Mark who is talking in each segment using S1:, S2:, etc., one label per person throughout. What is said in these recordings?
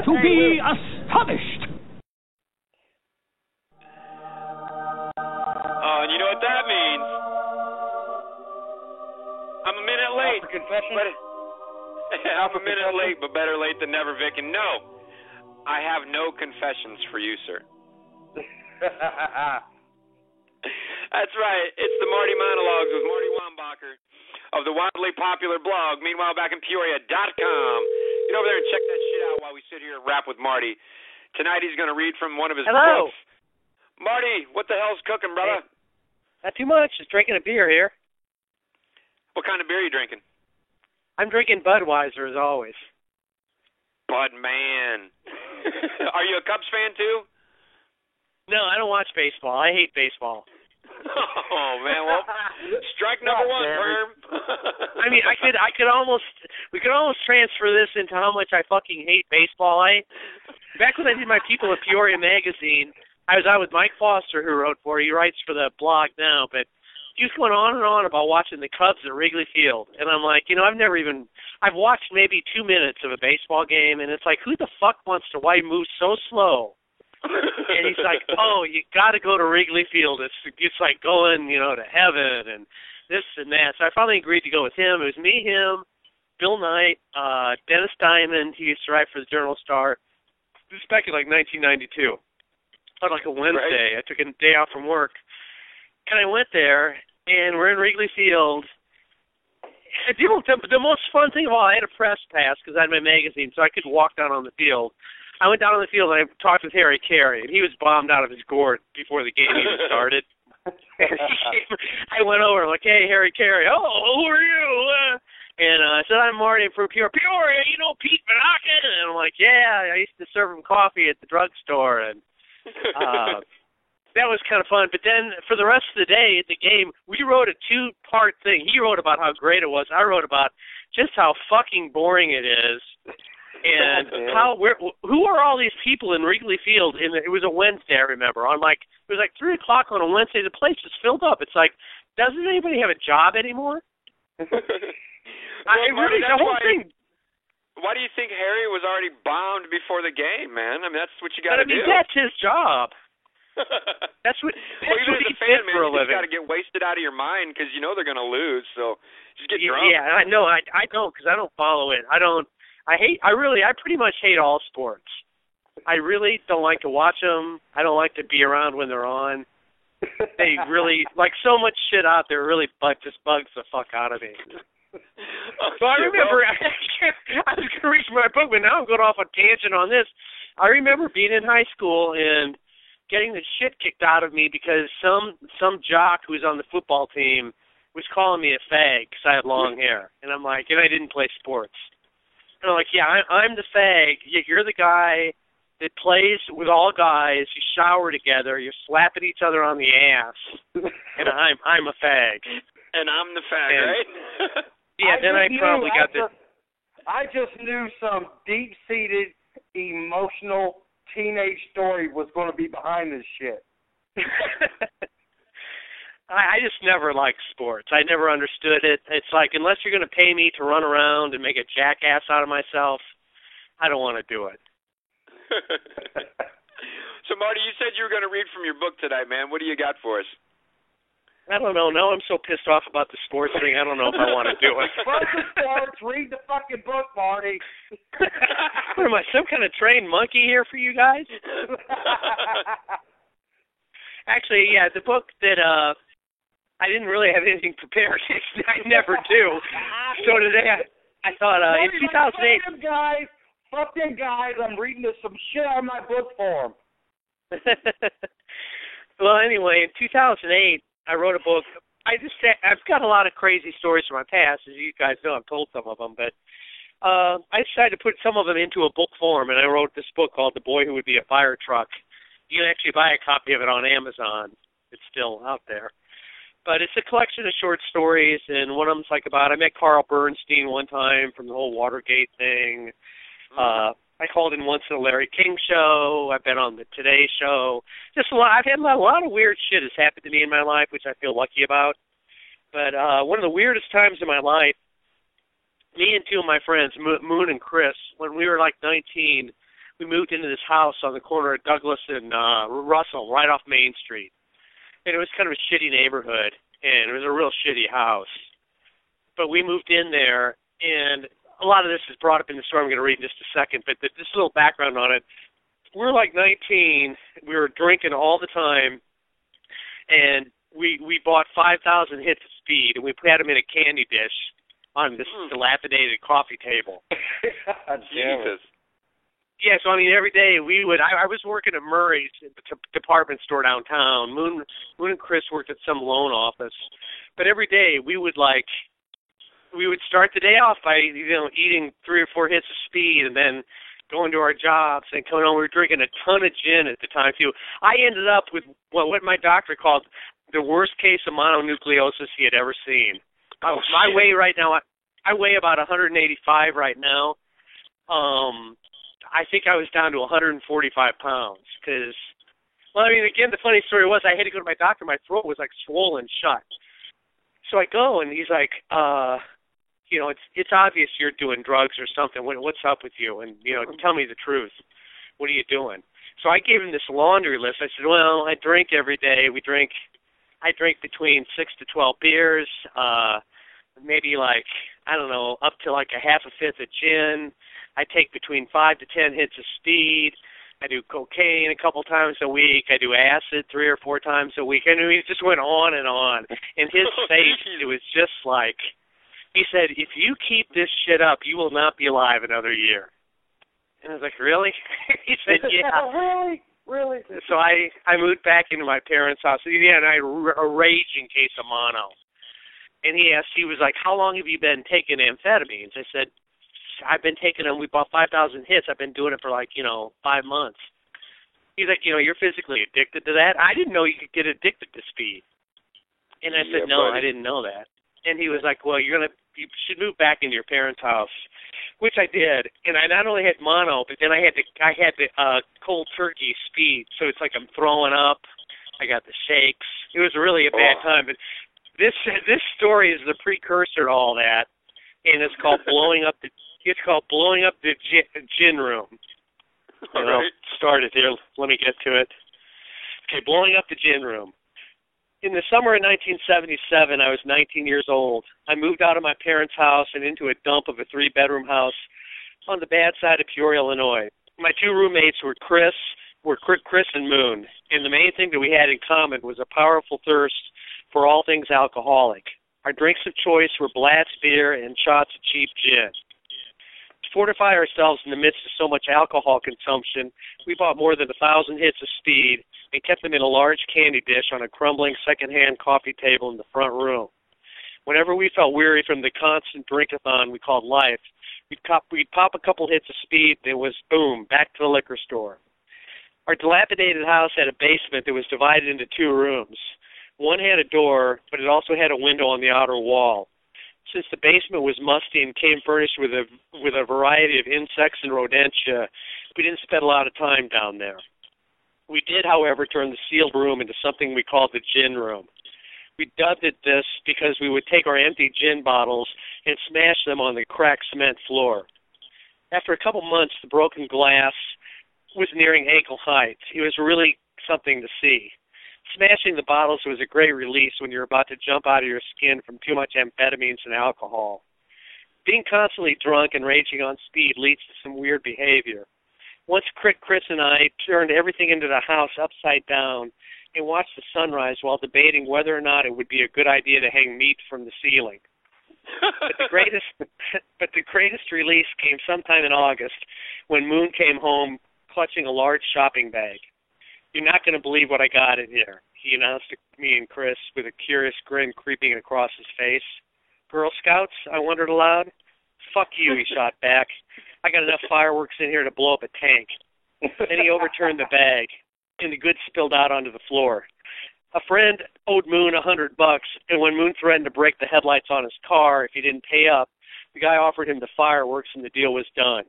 S1: to be astonished.
S2: And you know what that means? I'm a minute late.
S3: Confession?
S2: I'm a minute late, but better late than never, Vic. And no, I have no confessions for you, sir. That's right. It's the Marty Monologues with Marty Wambacher of the wildly popular blog, Meanwhile Back in Peoria.com. Get over there and check that shit out while we sit here and rap with Marty. Tonight he's going to read from one of his books. Marty, what the hell's cooking, brother?
S3: Hey, not too much. Just drinking a beer here.
S2: What kind of beer are you drinking?
S3: I'm drinking Budweiser, as always.
S2: Bud, man. Are you a Cubs fan, too?
S3: No, I don't watch baseball. I hate baseball.
S2: Oh, man. Well, strike number one, Herm.
S3: I mean, we could almost transfer this into how much I fucking hate baseball. Back when I did my People of Peoria magazine, I was out with Mike Foster, who wrote for it. He writes for the blog now, but he was going on and on about watching the Cubs at Wrigley Field. And I'm like, I've watched maybe 2 minutes of a baseball game, and it's like, who the fuck wants to move so slow? And he's like, oh, you got to go to Wrigley Field. It's like going, to heaven and this and that. So I finally agreed to go with him. It was me, him, Bill Knight, Dennis Diamond. He used to write for the Journal-Star. This was back in like 1992. On like a Wednesday. Right. I took a day off from work. And I went there, and we're in Wrigley Field. The most fun thing of all, I had a press pass because I had my magazine, so I could walk down on the field. I went down on the field, and I talked with Harry Carey, and he was bombed out of his gourd before the game even started. I went over, like, hey, Harry Carey, who are you? And I said, I'm Marty from Peoria. Peoria, Pete Vanaken? And I'm like, yeah, I used to serve him coffee at the drugstore, and that was kind of fun. But then for the rest of the day at the game, we wrote a 2-part thing. He wrote about how great it was. I wrote about just how fucking boring it is. And who are all these people in Wrigley Field? It was a Wednesday, I remember. It was like 3 o'clock on a Wednesday. The place was filled up. It's like, doesn't anybody have a job anymore?
S2: Marty, the whole thing. Why do you think Harry was already bombed before the game, man? I mean, that's what you got to do.
S3: That's his job. That's what.
S2: Even as a fan, man, you just got to get wasted out of your mind because they're going to lose. So just get drunk.
S3: Yeah, I know. I don't because I don't follow it. I pretty much hate all sports. I really don't like to watch them. I don't like to be around when they're on. They really, so much shit out there really just bugs the fuck out of me. So I remember, I was going to reach my book, but now I'm going off a tangent on this. I remember being in high school and getting the shit kicked out of me because some jock who was on the football team was calling me a fag because I had long hair. And I'm like, and I didn't play sports. And I'm like, yeah, I'm the fag. You're the guy that plays with all guys. You shower together. You slap at each other on the ass. And I'm a fag.
S2: And I'm the fag, right?
S3: Yeah, I
S4: just knew some deep-seated, emotional teenage story was going to be behind this shit.
S3: I just never liked sports. I never understood it. It's like, unless you're going to pay me to run around and make a jackass out of myself, I don't want to do it.
S2: So, Marty, you said you were going to read from your book tonight, man. What do you got for us?
S3: I don't know. Now I'm so pissed off about the sports thing, I don't know if I want to do it.
S4: Fuck the sports. Read the fucking book, Marty.
S3: What am I, some kind of trained monkey here for you guys? Actually, yeah, the book that I didn't really have anything prepared. I never do. So today I thought in 2008.
S4: Fuck them guys. I'm reading some shit out of my book form.
S3: Well, anyway, in 2008, I wrote a book. I've got a lot of crazy stories from my past, as you guys know. I've told some of them, but I decided to put some of them into a book form, and I wrote this book called The Boy Who Would Be a Fire Truck. You can actually buy a copy of it on Amazon. It's still out there. But it's a collection of short stories, and one of them's like about, I met Carl Bernstein one time from the whole Watergate thing. I called in once to the Larry King show. I've been on the Today Show. Just a lot. I've had a lot of weird shit has happened to me in my life, which I feel lucky about. But one of the weirdest times in my life, me and two of my friends, Moon and Chris, when we were like 19, we moved into this house on the corner of Douglas and Russell, right off Main Street. And it was kind of a shitty neighborhood, and it was a real shitty house. But we moved in there, and a lot of this is brought up in the story I'm going to read in just a second, but just a little background on it. We were like 19. We were drinking all the time, and we bought 5,000 hits of speed, and we had them in a candy dish on this dilapidated coffee table.
S2: Jesus.
S3: Yeah, so I mean, every day we would. I was working at Murray's department store downtown. Moon and Chris worked at some loan office, but every day we would start the day off by eating 3 or 4 hits of speed, and then going to our jobs and coming home. We were drinking a ton of gin at the time too. I ended up with what my doctor called the worst case of mononucleosis he had ever seen. My weight right now, I weigh about 185 right now. I think I was down to 145 pounds because, well, I mean, again, the funny story was I had to go to my doctor. My throat was like swollen shut. So I go, and he's like, it's obvious you're doing drugs or something. What's up with you? And, tell me the truth. What are you doing? So I gave him this laundry list. I said, well, I drink every day. I drink between 6 to 12 beers, maybe like, I don't know, up to like a half a fifth of gin. I take between 5 to 10 hits of speed. I do cocaine a couple times a week. I do acid 3 or 4 times a week. I mean, it just went on and on. And his face, it was just like, he said, if you keep this shit up, you will not be alive another year. And I was like, really? He said, yeah.
S4: Really?
S3: So I moved back into my parents' house. Yeah, and I had a raging case of mono. And he was like, how long have you been taking amphetamines? I said, I've been taking them. We bought 5,000 hits. I've been doing it for 5 months. He's like, you're physically addicted to that? I didn't know you could get addicted to speed. And I said, no, buddy. I didn't know that. And he was like, well, you should move back into your parents' house, which I did. And I not only had mono, but then I had the cold turkey speed. So it's like I'm throwing up. I got the shakes. It was really a bad time. But this story is the precursor to all that, and it's called blowing up the gin room. I'll start it here. Let me get to it. Okay, blowing up the gin room. In the summer of 1977, I was 19 years old. I moved out of my parents' house and into a dump of a 3-bedroom house on the bad side of Peoria, Illinois. My 2 roommates were Chris and Moon, and the main thing that we had in common was a powerful thirst for all things alcoholic. Our drinks of choice were Blatz beer and shots of cheap gin. To fortify ourselves in the midst of so much alcohol consumption, we bought more than 1,000 hits of speed and kept them in a large candy dish on a crumbling second-hand coffee table in the front room. Whenever we felt weary from the constant drink-a-thon we called life, we'd pop a couple hits of speed, and it was, boom, back to the liquor store. Our dilapidated house had a basement that was divided into 2 rooms. One had a door, but it also had a window on the outer wall. Since the basement was musty and came furnished with a variety of insects and rodentia, we didn't spend a lot of time down there. We did, however, turn the sealed room into something we called the gin room. We dubbed it this because we would take our empty gin bottles and smash them on the cracked cement floor. After a couple months, the broken glass was nearing ankle height. It was really something to see. Smashing the bottles was a great release when you're about to jump out of your skin from too much amphetamines and alcohol. Being constantly drunk and raging on speed leads to some weird behavior. Once Chris and I turned everything into the house upside down and watched the sunrise while debating whether or not it would be a good idea to hang meat from the ceiling. But the greatest release came sometime in August when Moon came home clutching a large shopping bag. You're not going to believe what I got in here, he announced to me and Chris with a curious grin creeping across his face. Girl Scouts? I wondered aloud. Fuck you, he shot back. I got enough fireworks in here to blow up a tank. Then he overturned the bag, and the goods spilled out onto the floor. A friend owed Moon $100, and when Moon threatened to break the headlights on his car if he didn't pay up, the guy offered him the fireworks, and the deal was done.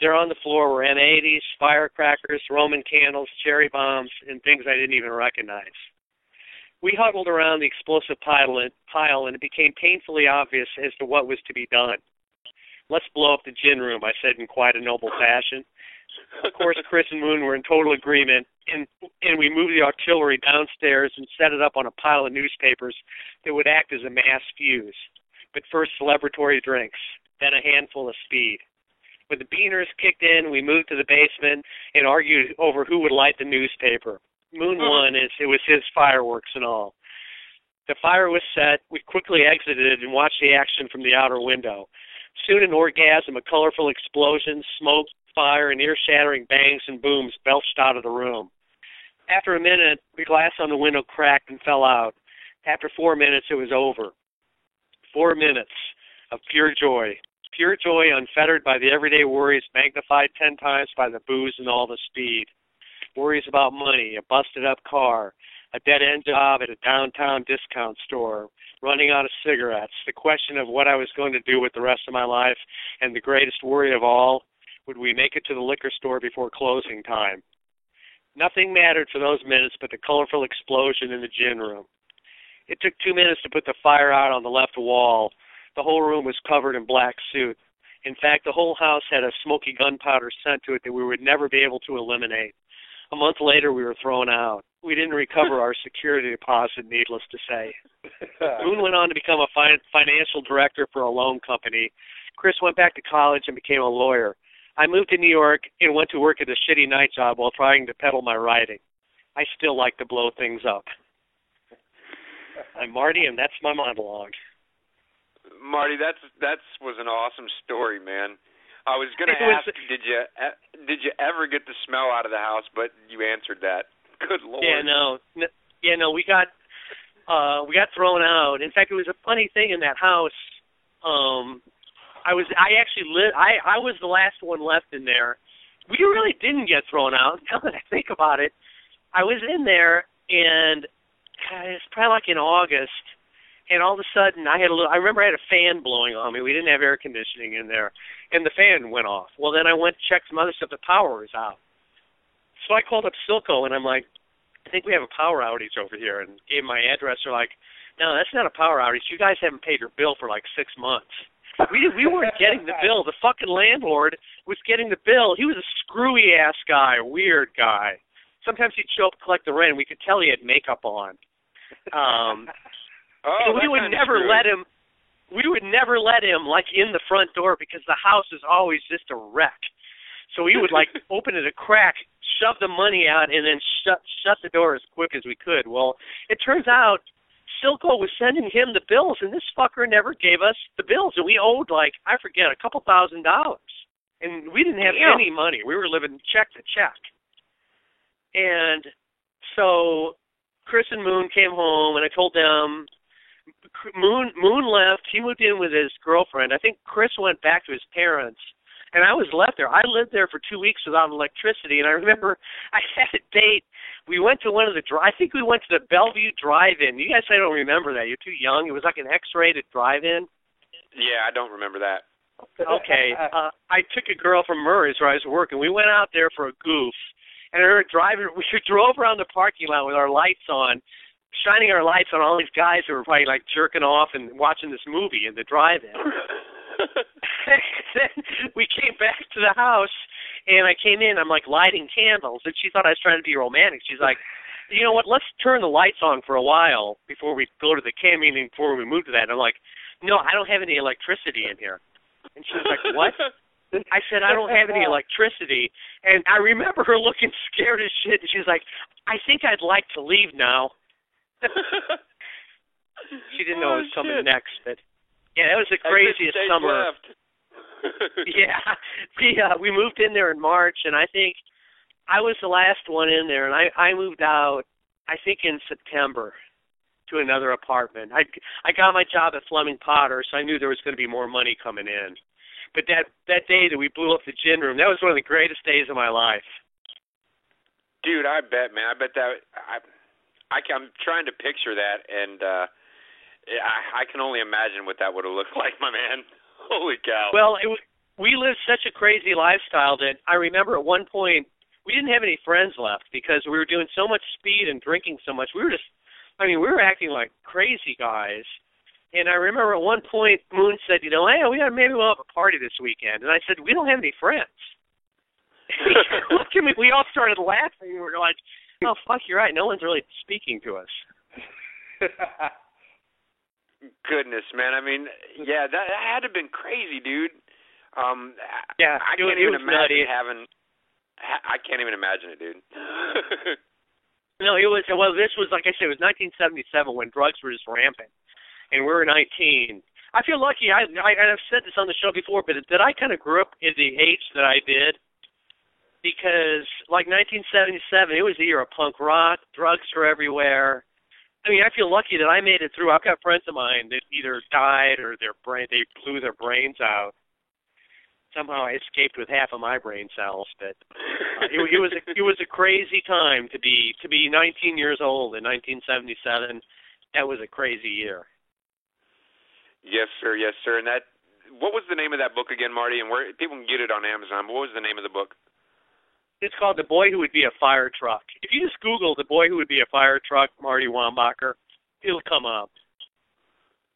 S3: There on the floor were M80s, firecrackers, Roman candles, cherry bombs, and things I didn't even recognize. We huddled around the explosive pile, and it became painfully obvious as to what was to be done. Let's blow up the gin room, I said in quite a noble fashion. Of course, Chris and Moon were in total agreement, and we moved the artillery downstairs and set it up on a pile of newspapers that would act as a mass fuse. But first, celebratory drinks, then a handful of speed. When the beaners kicked in, we moved to the basement and argued over who would light the newspaper. Moon won, as it was his fireworks and all. The fire was set. We quickly exited and watched the action from the outer window. Soon an orgasm of colorful explosions, smoke, fire, and ear-shattering bangs and booms belched out of the room. After a minute, the glass on the window cracked and fell out. After 4 minutes, it was over. 4 minutes of pure joy. Pure joy unfettered by the everyday worries magnified 10 times by the booze and all the speed. Worries about money, a busted-up car, a dead-end job at a downtown discount store, running out of cigarettes, the question of what I was going to do with the rest of my life, and the greatest worry of all, would we make it to the liquor store before closing time? Nothing mattered for those minutes but the colorful explosion in the gin room. It took 2 minutes to put the fire out on the left wall. The whole room was covered in black soot. In fact, the whole house had a smoky gunpowder scent to it that we would never be able to eliminate. A month later, we were thrown out. We didn't recover our security deposit, needless to say. Moon went on to become a financial director for a loan company. Chris went back to college and became a lawyer. I moved to New York and went to work at a shitty night job while trying to peddle my writing. I still like to blow things up. I'm Marty, and that's my monologue.
S2: Marty, that was an awesome story, man. I was going to ask, did you ever get the smell out of the house? But you answered that. Good Lord.
S3: No. We got thrown out. In fact, it was a funny thing in that house. I was the last one left in there. We really didn't get thrown out. Now that I think about it, I was in there, and it's probably like in August. And all of a sudden, I remember I had a fan blowing on me. We didn't have air conditioning in there. And the fan went off. Well, then I went to check some other stuff. The power was out. So I called up Silco, and I'm like, I think we have a power outage over here. And gave my address. They're like, no, that's not a power outage. You guys haven't paid your bill for like 6 months. We weren't getting the bill. The fucking landlord was getting the bill. He was a screwy-ass guy, a weird guy. Sometimes he'd show up to collect the rent, and we could tell he had makeup on. We would never let him like in the front door because the house is always just a wreck. So we would like open it a crack, shove the money out, and then shut the door as quick as we could. Well, it turns out Silco was sending him the bills, and this fucker never gave us the bills, and we owed like, I forget, a couple $1,000. And we didn't have any money. We were living check to check. And so Chris and Moon came home, and I told them, Moon left. He moved in with his girlfriend. I think Chris went back to his parents, and I was left there. I lived there for 2 weeks without electricity, and I remember I had a date. We went to I think we went to the Bellevue Drive-In. You guys, I don't remember that. You're too young. It was like an X-rated drive-in.
S2: Yeah, I don't remember that.
S3: Okay. I took a girl from Murray's where I was working. We went out there for a goof, and we drove around the parking lot with our lights on, shining our lights on all these guys who were probably like jerking off and watching this movie in the drive-in. Then we came back to the house, and I came in, I'm like lighting candles, and she thought I was trying to be romantic. She's like, you know what, let's turn the lights on for a while before we go to the camp meeting, before we move to that. And I'm like, no, I don't have any electricity in here. And she was like, what? I said, I don't have any electricity. And I remember her looking scared as shit, and she's like, I think I'd like to leave now. She didn't know it was coming next, but yeah, that was the craziest summer. Yeah, we moved in there in March, and I think I was the last one in there, and I moved out, I think in September, to another apartment. I got my job at Fleming Potter, so I knew there was going to be more money coming in. But that day that we blew up the gin room, that was one of the greatest days of my life.
S2: Dude, I bet, man. I bet that. I'm trying to picture that, and I can only imagine what that would have looked like, my man. Holy cow.
S3: Well, we lived such a crazy lifestyle that I remember at one point we didn't have any friends left because we were doing so much speed and drinking so much. We were acting like crazy guys. And I remember at one point Moon said, hey, maybe we'll have a party this weekend. And I said, we don't have any friends. Look at me. We all started laughing. We were like, oh, fuck, you're right. No one's really speaking to us.
S2: Goodness, man. I mean, yeah, that had to have been crazy, dude.
S3: Yeah,
S2: I can't even imagine
S3: nutty.
S2: I can't even imagine it, dude.
S3: No, it was. Well, this was, like I said, it was 1977 when drugs were just rampant, and we were 19. I feel lucky. I've said this on the show before, but that I kind of grew up in the age that I did, because like 1977, it was the year of punk rock. Drugs were everywhere. I mean, I feel lucky that I made it through. I've got friends of mine that either died or they blew their brains out. Somehow I escaped with half of my brain cells, but it was a crazy time to be 19 years old in 1977. That was a crazy year.
S2: Yes, sir. Yes, sir. And what was the name of that book again, Marty? And where people can get it on Amazon? What was the name of the book?
S3: It's called The Boy Who Would Be a Fire Truck. If you just Google The Boy Who Would Be a Fire Truck, Marty Wambacher, it'll come up.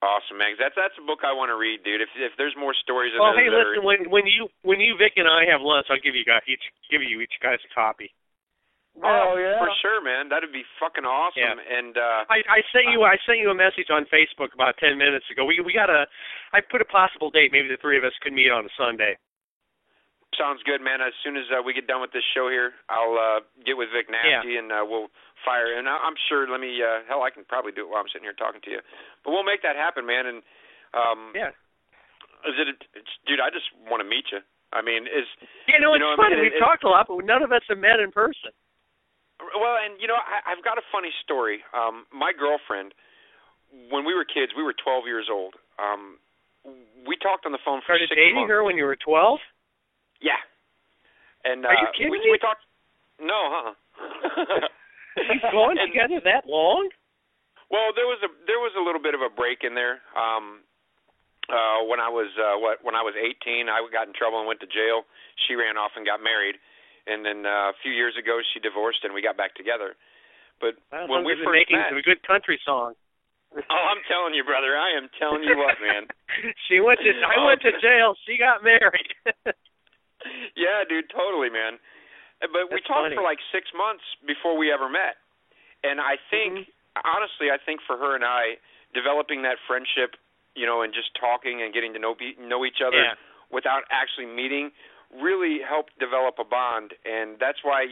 S2: Awesome, man. That's a book I want to read, dude. If there's more stories of
S3: well, hey, listen, when you Vic and I have lunch, I'll give you each guys a copy.
S4: Oh yeah,
S2: for sure, man. That'd be fucking awesome.
S3: Yeah.
S2: And
S3: I sent you a message on Facebook about 10 minutes ago. I put a possible date. Maybe the three of us could meet on a Sunday.
S2: Sounds good, man. As soon as we get done with this show here, I'll get with Vic Nasty and we'll fire. And I'm sure. I can probably do it while I'm sitting here talking to you. But we'll make that happen, man. And
S3: yeah,
S2: dude, I just want to meet you. I mean,
S3: it's funny. We've talked a lot, but none of us have met in person.
S2: Well, and I've got a funny story. My girlfriend, when we were kids, we were 12 years old. We talked on the phone for 6 months.
S3: Started dating her when you were 12?
S2: Yeah. And
S3: are you kidding me?
S2: We talked. No,
S3: You've gone together that long?
S2: Well, there was a little bit of a break in there. When I was 18, I got in trouble and went to jail. She ran off and got married, and then a few years ago she divorced and we got back together. But when we first met,
S3: a good country song.
S2: Oh, I'm telling you, brother. I am telling you what, man.
S3: I went to jail. She got married.
S2: Yeah, dude, totally, man. But we talked for like 6 months before we ever met. And I think, honestly, for her and I, developing that friendship, and just talking and getting to know each other without actually meeting really helped develop a bond. And that's why,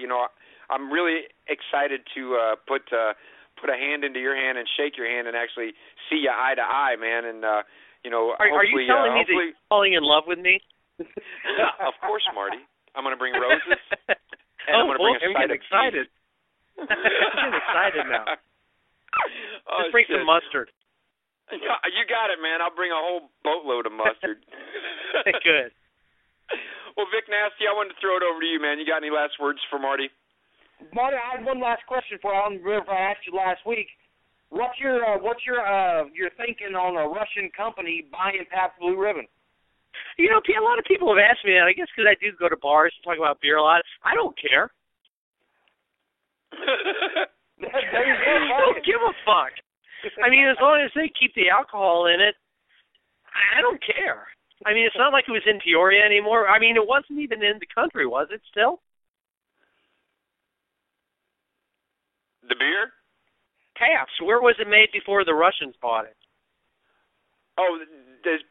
S2: I'm really excited to put a hand into your hand and shake your hand and actually see you eye to eye, man. And,
S3: are you telling me that you're falling in love with me?
S2: Of course, Marty. I'm going to bring roses, and I'm going to bring a side of
S3: excited. I'm getting excited now. Just bring some mustard.
S2: You got it, man. I'll bring a whole boatload of mustard.
S3: Good.
S2: Well, Vic Nasty, I wanted to throw it over to you, man. You got any last words for Marty?
S4: Marty, I had one last question for you. I don't remember if I asked you last week. What's your thinking on a Russian company buying Pabst Blue Ribbon?
S3: A lot of people have asked me that. I guess because I do go to bars and talk about beer a lot. I don't care. I don't give a fuck. I mean, as long as they keep the alcohol in it, I don't care. I mean, it's not like it was in Peoria anymore. I mean, it wasn't even in the country, was it still?
S2: The beer?
S3: Pabst. Where was it made before the Russians bought it?
S2: Oh,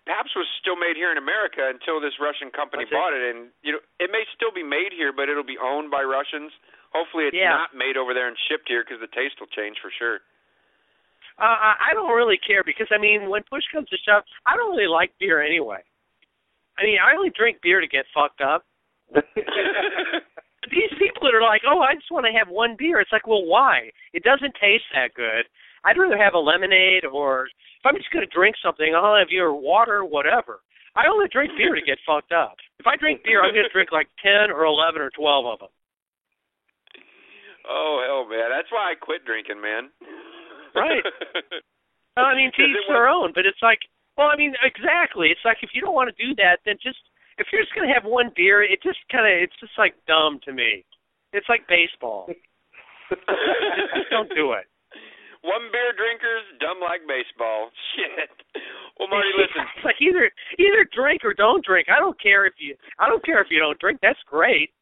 S2: Pabst was still made here in America until this Russian company bought it. And, it may still be made here, but it'll be owned by Russians. Hopefully it's not made over there and shipped here because the taste will change for sure.
S3: I don't really care because, I mean, when push comes to shove, I don't really like beer anyway. I mean, I only drink beer to get fucked up. These people that are like, oh, I just want to have one beer. It's like, well, why? It doesn't taste that good. I'd rather have a lemonade, or if I'm just going to drink something, I'll have either water or whatever. I only drink beer to get fucked up. If I drink beer, I'm going to drink like 10 or 11 or 12 of them.
S2: Oh, hell, man. That's why I quit drinking, man.
S3: Right. I mean, to each their own, but it's like, well, I mean, exactly. It's like if you don't want to do that, then if you're just going to have one beer, it's just like dumb to me. It's like baseball. just don't do it.
S2: One beer drinkers, dumb like baseball. Shit. Well, Marty, listen.
S3: It's like either drink or don't drink. I don't care if you don't drink. That's great.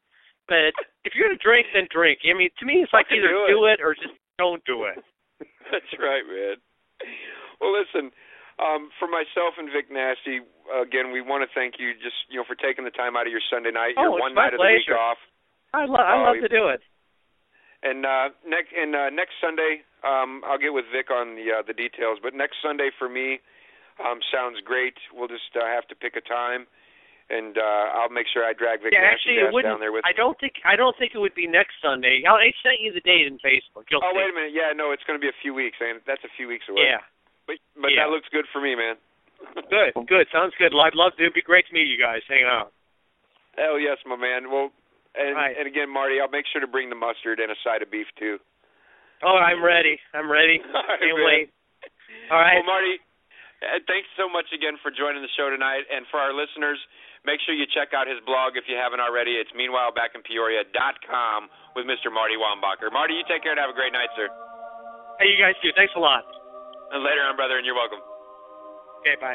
S3: But if you're going to drink, then drink. I mean, to me, it's like either do it or just don't do it.
S2: That's right, man. Well, listen, for myself and Vic Nasty, again, we want to thank you just, for taking the time out of your Sunday night, your one night of the week off.
S3: I love to do it.
S2: And next Sunday, I'll get with Vic on the details, but next Sunday for me sounds great. We'll just have to pick a time, and I'll make sure I drag Vic Nasty down there with me.
S3: I don't think it would be next Sunday. I sent you the date in Facebook. You'll see.
S2: Wait a minute. Yeah, no, it's going to be a few weeks, and that's a few weeks away.
S3: Yeah.
S2: But that looks good for me, man.
S3: Good. Sounds good. I'd love to. It'd be great to meet you guys. Hang out.
S2: Hell yes, my man. Well, and again, Marty, I'll make sure to bring the mustard and a side of beef too.
S3: Oh, I'm ready. All right, can't wait. All right.
S2: Well, Marty, thanks so much again for joining the show tonight. And for our listeners, make sure you check out his blog if you haven't already. It's meanwhilebackinpeoria.com with Mr. Marty Wambacher. Marty, you take care and have a great night, sir.
S3: Hey, you guys too. Thanks a lot.
S2: And later on, brother, and you're welcome.
S3: Okay, bye.